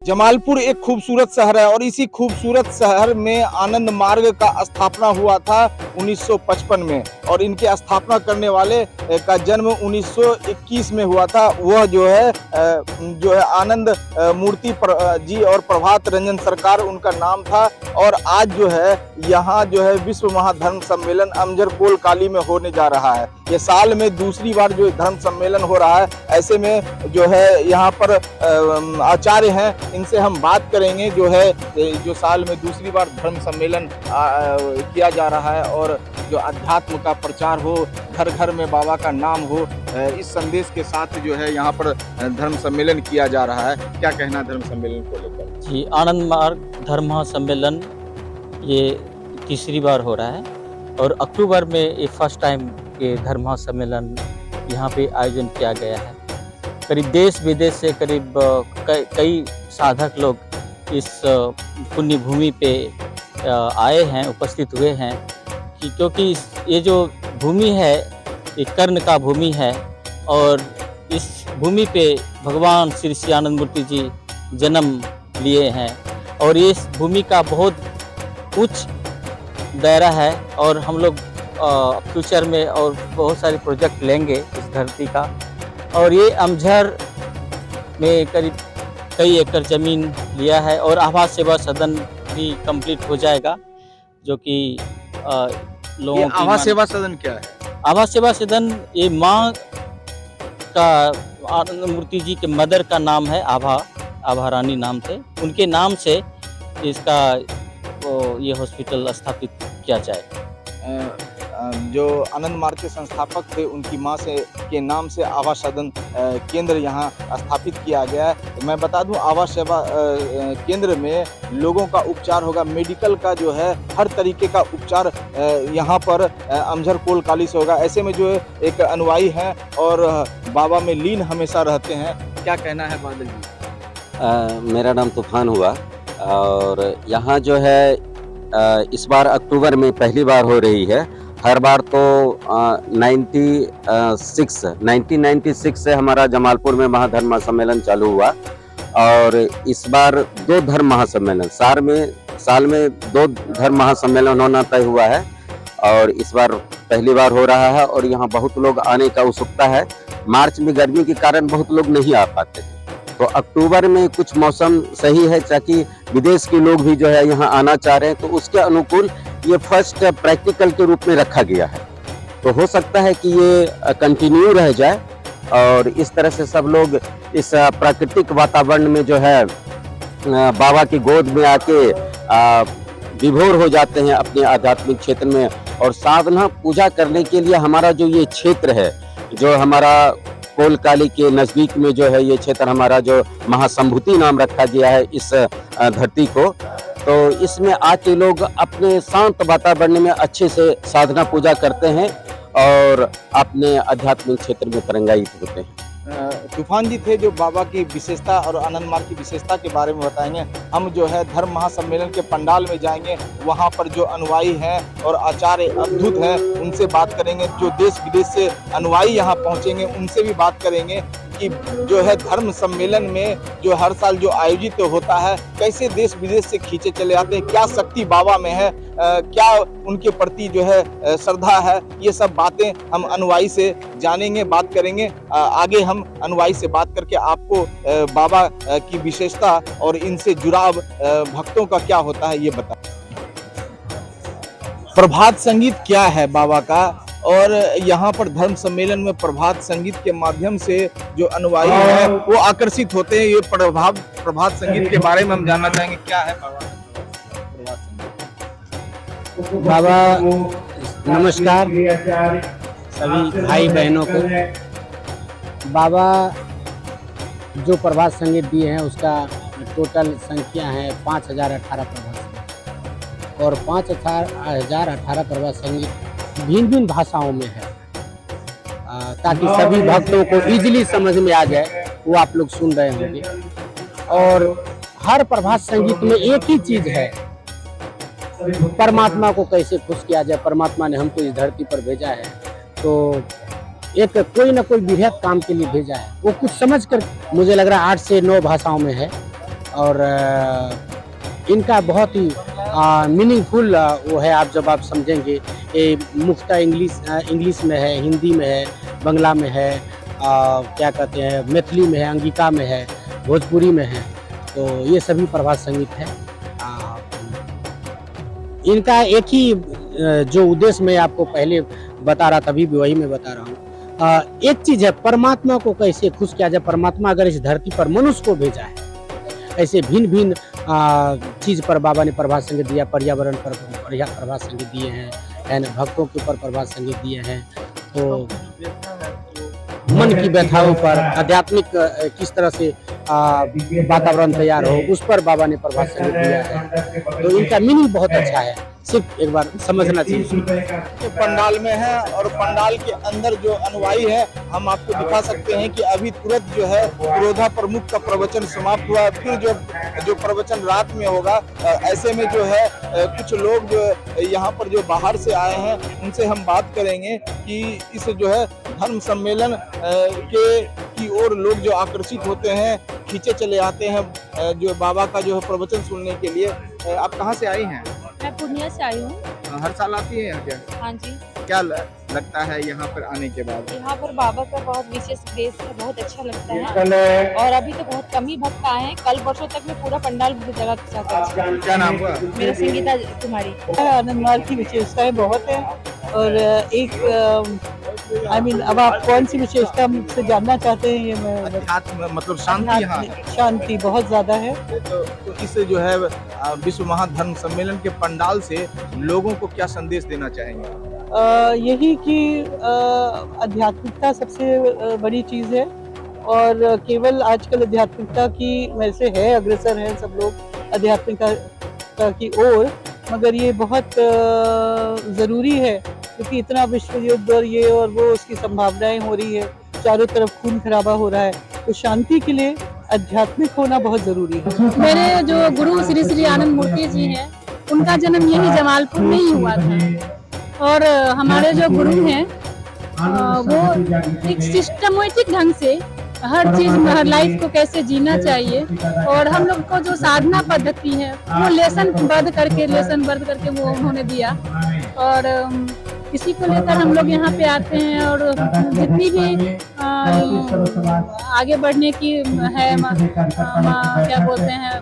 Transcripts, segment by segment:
जमालपुर एक खूबसूरत शहर है और इसी खूबसूरत शहर में आनंद मार्ग का स्थापना हुआ था 1955 में और इनके स्थापना करने वाले का जन्म 1921 में हुआ था। वह जो है आनंद मूर्ति जी और प्रभात रंजन सरकार उनका नाम था। और आज जो है यहाँ जो है विश्व महाधर्म सम्मेलन अमझर कोल काली में होने जा रहा है। ये साल में दूसरी बार जो धर्म सम्मेलन हो रहा है। ऐसे में जो है यहाँ पर आचार्य हैं, इनसे हम बात करेंगे जो साल में दूसरी बार धर्म सम्मेलन किया जा रहा है और जो अध्यात्म का प्रचार हो, घर घर में बाबा का नाम हो, इस संदेश के साथ जो है यहाँ पर धर्म सम्मेलन किया जा रहा है। क्या कहना धर्म सम्मेलन को लेकर? जी, आनंद मार्ग धर्म महासम्मेलन ये तीसरी बार हो रहा है और अक्टूबर में ये फर्स्ट टाइम ये धर्म महासम्मेलन यहाँ पे आयोजन किया गया है। करीब देश विदेश से करीब कई साधक लोग इस पुण्य भूमि पे आए हैं, उपस्थित हुए हैं क्योंकि ये जो भूमि है ये कर्ण का भूमि है और इस भूमि पे भगवान श्री श्री आनंद मूर्ति जी जन्म लिए हैं और इस भूमि का बहुत उच्च दायरा है और हम लोग फ्यूचर में और बहुत सारे प्रोजेक्ट लेंगे इस धरती का। और ये अमझर में करीब कई एकड़ ज़मीन लिया है और आवास सेवा सदन भी कंप्लीट हो जाएगा, जो कि लोगों की आवास सेवा सदन क्या है? आवास सेवा सदन ये माँ का आनंद मूर्ति जी के मदर का नाम है, आभा रानी नाम थे, उनके नाम से इसका ये हॉस्पिटल स्थापित किया जाए। जो आनंद मार्ग के संस्थापक थे उनकी मां के नाम से आवास सदन केंद्र यहाँ स्थापित किया गया है। मैं बता दूं आवास सेवा केंद्र में लोगों का उपचार होगा, मेडिकल का जो है हर तरीके का उपचार यहाँ पर अमझर कोल काली से होगा। ऐसे में जो एक अनुयायी हैं और बाबा में लीन हमेशा रहते हैं। क्या कहना है बादल जी? मेरा नाम तूफान हुआ और यहाँ जो है इस बार अक्टूबर में पहली बार हो रही है। हर बार तो 1996 से हमारा जमालपुर में महाधर्म महासम्मेलन चालू हुआ और इस बार 2 धर्म महासम्मेलन साल में 2 धर्म महासम्मेलन होना तय हुआ है और इस बार पहली बार हो रहा है और यहाँ बहुत लोग आने का उत्सुकता है। मार्च में गर्मी के कारण बहुत लोग नहीं आ पाते, तो अक्टूबर में कुछ मौसम सही है ताकि विदेश के लोग भी जो है यहाँ आना चाह रहे हैं, तो उसके अनुकूल ये फर्स्ट प्रैक्टिकल के रूप में रखा गया है। तो हो सकता है कि ये कंटिन्यू रह जाए और इस तरह से सब लोग इस प्राकृतिक वातावरण में जो है बाबा की गोद में आके विभोर हो जाते हैं अपने आध्यात्मिक क्षेत्र में। और साधना पूजा करने के लिए हमारा जो ये क्षेत्र है, जो हमारा कोल काली के नज़दीक में जो है ये क्षेत्र, हमारा जो महासंभूति नाम रखा गया है इस धरती को, तो इसमें आके लोग अपने शांत वातावरण में अच्छे से साधना पूजा करते हैं और अपने आध्यात्मिक क्षेत्र में तरंगायित होते हैं। तूफान जी थे जो बाबा की विशेषता और आनंद मार्ग की विशेषता के बारे में बताएंगे। हम जो है धर्म महासम्मेलन के पंडाल में जाएंगे, वहाँ पर जो अनुयायी हैं और आचार्य अद्भुत हैं उनसे बात करेंगे। जो देश विदेश से अनुयायी यहाँ पहुँचेंगे उनसे भी बात करेंगे कि जो है धर्म सम्मेलन में जो हर साल जो आयोजित होता है, कैसे देश विदेश से खींचे चले आते हैं, क्या शक्ति बाबा में है, क्या उनके प्रति जो है श्रद्धा है। ये सब बातें हम अनुयायी से जानेंगे, बात करेंगे। आगे हम अनुयायी से बात करके आपको बाबा की विशेषता और इनसे जुड़ाव भक्तों का क्या होता है ये बता। प्रभात संगीत क्या है बाबा का, और यहाँ पर धर्म सम्मेलन में प्रभात संगीत के माध्यम से जो अनुयायी हैं वो आकर्षित होते हैं। ये प्रभात संगीत के बारे में हम जानना चाहेंगे। क्या है बाबा? नमस्कार सभी भाई बहनों को। बाबा जो प्रभात संगीत दिए हैं उसका टोटल संख्या है 5018 प्रभात संगीत और 5018 प्रभात संगीत भिन्न भिन्न भाषाओं में है, ताकि सभी भक्तों को इजीली समझ में आ जाए। वो आप लोग सुन रहे होंगे। और हर प्रभात संगीत में एक ही चीज है, परमात्मा को कैसे खुश किया जाए। परमात्मा ने हमको इस धरती पर भेजा है तो एक कोई ना कोई बृहत काम के लिए भेजा है। वो कुछ समझ कर, मुझे लग रहा है 8 से 9 भाषाओं में है और इनका बहुत ही मीनिंगफुल वो है, आप जब आप समझेंगे। ये मुख्यतः इंग्लिश में है, हिंदी में है, बंगला में है, क्या कहते हैं, मैथिली में है, अंगिका में है, भोजपुरी में है। तो ये सभी प्रभात संगीत है। इनका एक ही जो उद्देश्य मैं आपको पहले बता रहा था, अभी भी वही मैं बता रहा हूँ। एक चीज है, परमात्मा को कैसे खुश किया जाए। परमात्मा अगर इस धरती पर मनुष्य को भेजा है, ऐसे भिन्न भिन्न चीज पर बाबा ने प्रभात संगीत दिया। पर्यावरण पर प्रभात संगीत दिए हैं, भक्तों के ऊपर प्रभात संगीत दिए हैं। तो मन की व्यथाओं पर आध्यात्मिक किस तरह से वातावरण तैयार हो, उस पर बाबा ने प्रभात संगीत दिया है। तो इनका मीनिंग बहुत अच्छा है, सिर्फ एक बार समझना चाहिए। जो पंडाल में है और पंडाल के अंदर जो अनुयायी है, हम आपको दिखा सकते हैं कि अभी तुरंत जो है पुरोधा प्रमुख का प्रवचन समाप्त हुआ। फिर जो प्रवचन रात में होगा। ऐसे में जो है कुछ लोग जो यहाँ पर जो बाहर से आए हैं, उनसे हम बात करेंगे कि इस जो है धर्म सम्मेलन की ओर लोग जो आकर्षित होते हैं, खींचे चले आते हैं जो बाबा का जो है प्रवचन सुनने के लिए। आप कहाँ से आई हैं? मैं पूर्णिया से आई हूँ। हर साल आती है यहाँ क्या? हाँ जी। क्या लगता है यहाँ पर आने के बाद? यहाँ पर बाबा का बहुत विशेष प्लेस है, बहुत अच्छा लगता है। और अभी तो बहुत कम ही भक्त आए हैं। कल वर्षों तक में पूरा पंडाल जगह क्या नाम हुआ? मेरा संगीता कुमारी। आनंद मार्ग की विशेषताएं बहुत है। और एक अब आप कौन सी विशेषता मुझसे जानना चाहते हैं? ये मैं अध्यात्म मतलब शांति, यहाँ शांति बहुत ज्यादा है। तो इस जो है विश्व महाधर्म सम्मेलन के पंडाल से लोगों को क्या संदेश देना चाहेंगे? यही कि आध्यात्मिकता सबसे बड़ी चीज है। और केवल आजकल आध्यात्मिकता की वजह से है, अग्रसर है सब लोग आध्यात्मिकता की ओर, मगर ये बहुत ज़रूरी है क्योंकि इतना विश्व युद्ध और ये और वो उसकी संभावनाएं हो रही है, चारों तरफ खून खराबा हो रहा है। तो शांति के लिए आध्यात्मिक होना बहुत ज़रूरी है। मेरे जो गुरु श्री श्री आनंद मूर्ति जी हैं, उनका जन्म यही जमालपुर में ही हुआ था। और हमारे जो गुरु हैं वो एक सिस्टमेटिक ढंग से हर चीज में, हर लाइफ को कैसे जीना चाहिए, और हम लोग को जो साधना पद्धति है वो लेसन बद्ध करके वो उन्होंने दिया। और इसी को लेकर हम लोग यहाँ पे आते हैं। और जितनी भी आगे बढ़ने की है, क्या बोलते हैं,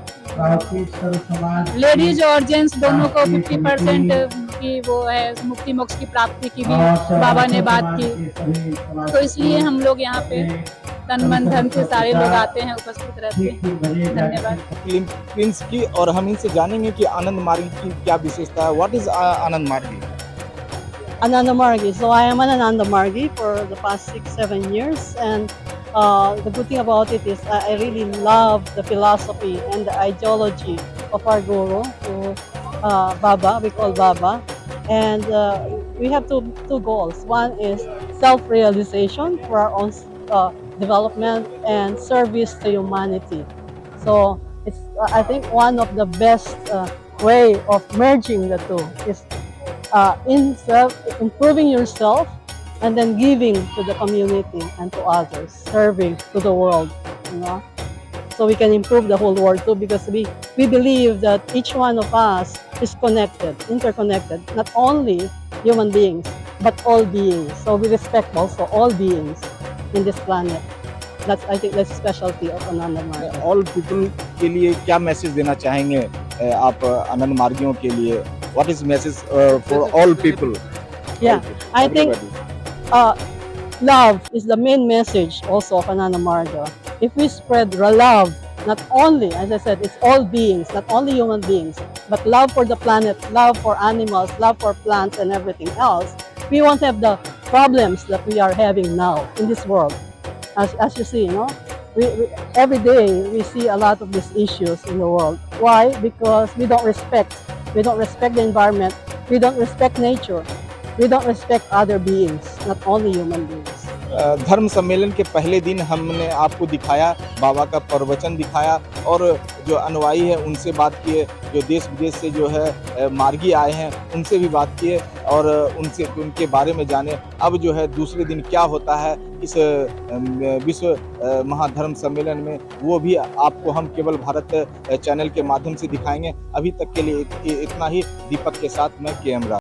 लेडीज और जेंट्स दोनों को 50% की वो है मुक्ति मोक्ष की प्राप्ति की भी बाबा ने बात की। तो इसलिए हम लोग यहाँ पे तन मन धन से सारे लोग आते हैं, उपस्थित रहते हैं। धन्यवाद। प्रिंस की, और हम इनसे जानेंगे कि आनंद मार्ग की क्या विशेषता है। व्हाट इज आनंद मार्गी? Ananda Margi. So I am an Ananda Margi for the past 6-7 years, and the good thing about it is I really love the philosophy and the ideology of our guru, Baba. We call Baba, and we have two goals. One is self-realization for our own development and service to humanity. So it's I think one of the best way of merging the two is improving yourself and then giving to the community and to others, serving to the world, you know. So we can improve the whole world too, because we believe that each one of us is connected, interconnected, not only human beings, but all beings. So we respect also all beings in this planet. I think that's the specialty of Ananda Margi. All people के लिए क्या message देना चाहेंगे आप आनंद मार्गियों के लिए? What is message for all people? Yeah, I think love is the main message also of Ananda Marga. If we spread love, not only, as I said, it's all beings, not only human beings, but love for the planet, love for animals, love for plants and everything else, we won't have the problems that we are having now in this world. As you see, you know, we every day we see a lot of these issues in the world. Why? Because we don't respect the environment, we don't respect nature, we don't respect other beings, not only human beings. धर्म सम्मेलन के पहले दिन हमने आपको दिखाया, बाबा का प्रवचन दिखाया और जो अनुयायी है उनसे बात किए, जो देश विदेश से जो है मार्गी आए हैं उनसे भी बात किए और उनके बारे में जाने। अब जो है दूसरे दिन क्या होता है इस विश्व महाधर्म सम्मेलन में, वो भी आपको हम केवल भारत चैनल के माध्यम से दिखाएंगे। अभी तक के लिए इतना ही। दीपक के साथ मैं के एम राज।